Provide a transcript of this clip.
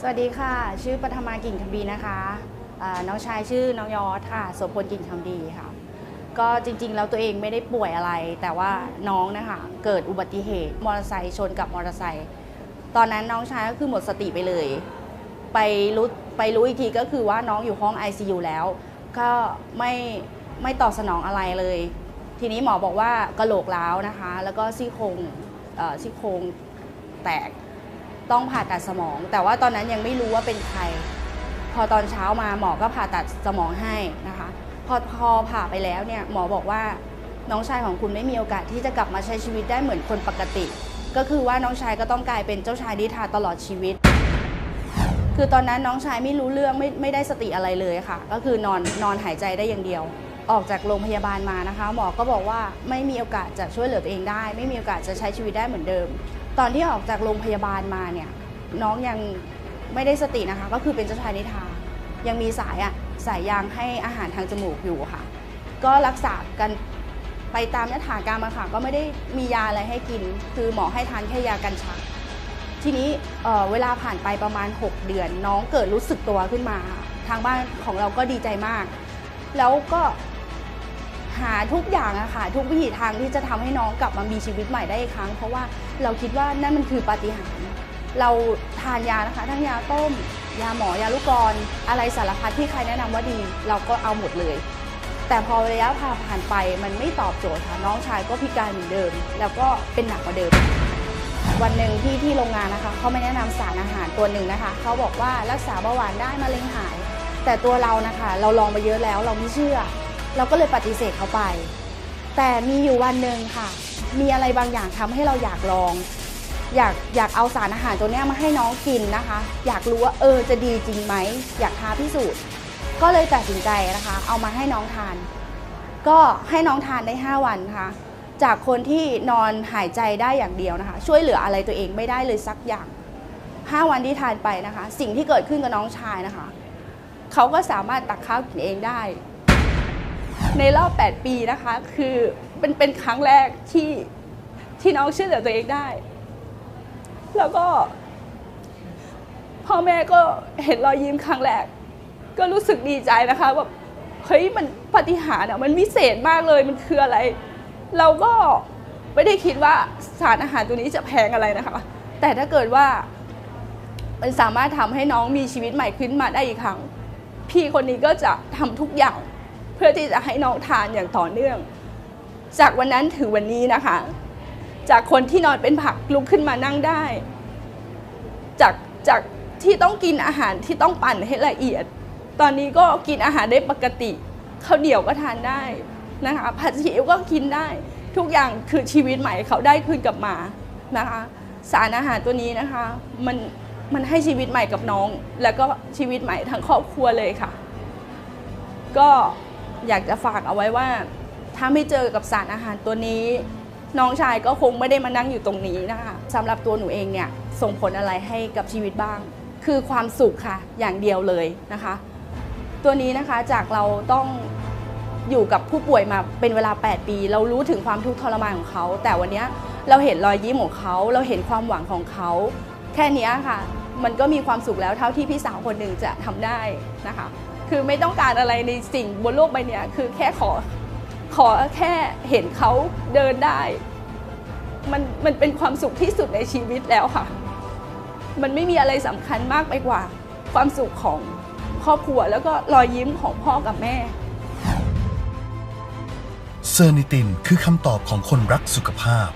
สวัสดีค่ะชื่อปฐมากิ่งคำดีนะคะน้องชายชื่อน้องยอดค่ะโสพลกิ่งคำดีค่ะก็จริงๆแล้วตัวเองไม่ได้ป่วยอะไรแต่ว่าน้องนะคะเกิดอุบัติเหตุมอเตอร์ไซค์ชนกับมอเตอร์ไซค์ตอนนั้นน้องชายก็คือหมดสติไปเลยไปรู้อีกทีก็คือว่าน้องอยู่ห้อง ICU แล้วก็ไม่ตอบสนองอะไรเลยทีนี้หมอบอกว่ากะโหลกร้าวนะคะแล้วก็ซี่โครงแตกต้องผ่าตัดสมองแต่ว่าตอนนั้นยังไม่รู้ว่าเป็นใครพอตอนเช้ามาหมอก็ผ่าตัดสมองให้นะคะพอผ่าไปแล้วเนี่ยหมอบอกว่าน้องชายของคุณไม่มีโอกาสที่จะกลับมาใช้ชีวิตได้เหมือนคนปกติก็คือว่าน้องชายก็ต้องกลายเป็นเจ้าชายนิทราตลอดชีวิตคือตอนนั้นน้องชายไม่รู้เรื่องไม่ได้สติอะไรเลยค่ะก็คือนอนหายใจได้อย่างเดียวออกจากโรงพยาบาลมานะคะหมอก็บอกว่าไม่มีโอกาสจะช่วยเหลือตัวเองได้ไม่มีโอกาสจะใช้ชีวิตได้เหมือนเดิมตอนที่ออกจากโรงพยาบาลมาเนี่ยน้องยังไม่ได้สตินะคะก็คือเป็นเจ้าชายนิทรายังมีสายยางให้อาหารทางจมูกอยู่ค่ะก็รักษากันไปตามยถากรรมค่ะก็ไม่ได้มียาอะไรให้กินคือหมอให้ทานแค่ยากันชักทีนี้เวลาผ่านไปประมาณ6เดือนน้องเกิดรู้สึกตัวขึ้นมาทางบ้านของเราก็ดีใจมากแล้วก็หาทุกอย่างอะค่ะทุกวิถีทางที่จะทำให้น้องกลับมามีชีวิตใหม่ได้อีกครั้งเพราะว่าเราคิดว่านั่นมันคือปาฏิหาริย์เราทานยานะคะทั้งยาต้มยาหมอยาลูกกรอะไรสารพัดที่ใครแนะนำว่าดีเราก็เอาหมดเลยแต่พอระยะผ่านไปมันไม่ตอบโจทย์ค่ะน้องชายก็พิการเหมือนเดิมแล้วก็เป็นหนักกว่าเดิมวันหนึ่งที่โรงงานนะคะเขาไม่แนะนำสารอาหารตัวหนึ่งนะคะเขาบอกว่ารักษาเบาหวานได้มะเร็งหายแต่ตัวเรานะคะเราลองไปเยอะแล้วเราไม่เชื่อเราก็เลยปฏิเสธเขาไปแต่มีอยู่วันหนึ่งค่ะมีอะไรบางอย่างทำให้เราอยากลองอยากเอาสารอาหารตัวนี้มาให้น้องกินนะคะอยากรู้ว่าจะดีจริงไหมอยากท้าพิสูจน์ก็เลยตัดสินใจนะคะเอามาให้น้องทานก็ให้น้องทานได้5วันค่ะจากคนที่นอนหายใจได้อย่างเดียวนะคะช่วยเหลืออะไรตัวเองไม่ได้เลยสักอย่าง5วันที่ทานไปนะคะสิ่งที่เกิดขึ้นกับน้องชายนะคะเขาก็สามารถตักข้าวกินเองได้ในรอบ8ปีนะคะคือเป็นครั้งแรกที่น้องช่วยเหลือตัวเองได้แล้วก็พ่อแม่ก็เห็นรอยยิ้มครั้งแรกก็รู้สึกดีใจนะคะแบบเฮ้ยมันปาฏิหาริย์มันวิเศษมากเลยมันคืออะไรเราก็ไม่ได้คิดว่าสารอาหารตัวนี้จะแพงอะไรนะคะแต่ถ้าเกิดว่ามันสามารถทำให้น้องมีชีวิตใหม่ขึ้นมาได้อีกครั้งพี่คนนี้ก็จะทำทุกอย่างเพื่อที่จะให้น้องทานอย่างต่อเนื่องจากวันนั้นถึงวันนี้นะคะจากคนที่นอนเป็นผักลุกขึ้นมานั่งได้จากที่ต้องกินอาหารที่ต้องปั่นให้ละเอียดตอนนี้ก็กินอาหารได้ปกติข้าวเหนียวก็ทานได้นะคะผัดซีอิ๊วก็กินได้ทุกอย่างคือชีวิตใหม่เขาได้คืนกลับมานะคะสารอาหารตัวนี้นะคะมันให้ชีวิตใหม่กับน้องแล้วก็ชีวิตใหม่ทั้งครอบครัวเลยค่ะก็อยากจะฝากเอาไว้ว่าถ้าไม่เจอกับสารอาหารตัวนี้น้องชายก็คงไม่ได้มานั่งอยู่ตรงนี้นะคะสำหรับตัวหนูเองเนี่ยส่งผลอะไรให้กับชีวิตบ้างคือความสุขค่ะอย่างเดียวเลยนะคะตัวนี้นะคะจากเราต้องอยู่กับผู้ป่วยมาเป็นเวลา8ปีเรารู้ถึงความทุกข์ทรมานของเขาแต่วันนี้เราเห็นรอยยิ้มของเขาเราเห็นความหวังของเขาแค่นี้ค่ะมันก็มีความสุขแล้วเท่าที่พี่สาวคนหนึ่งจะทำได้นะคะคือไม่ต้องการอะไรในสิ่งบนโลกใบนี้คือแค่ขอแค่เห็นเขาเดินได้มันเป็นความสุขที่สุดในชีวิตแล้วค่ะมันไม่มีอะไรสำคัญมากไปกว่าความสุขของครอบครัวแล้วก็รอยยิ้มของพ่อกับแม่เซอร์นิตินคือคำตอบของคนรักสุขภาพ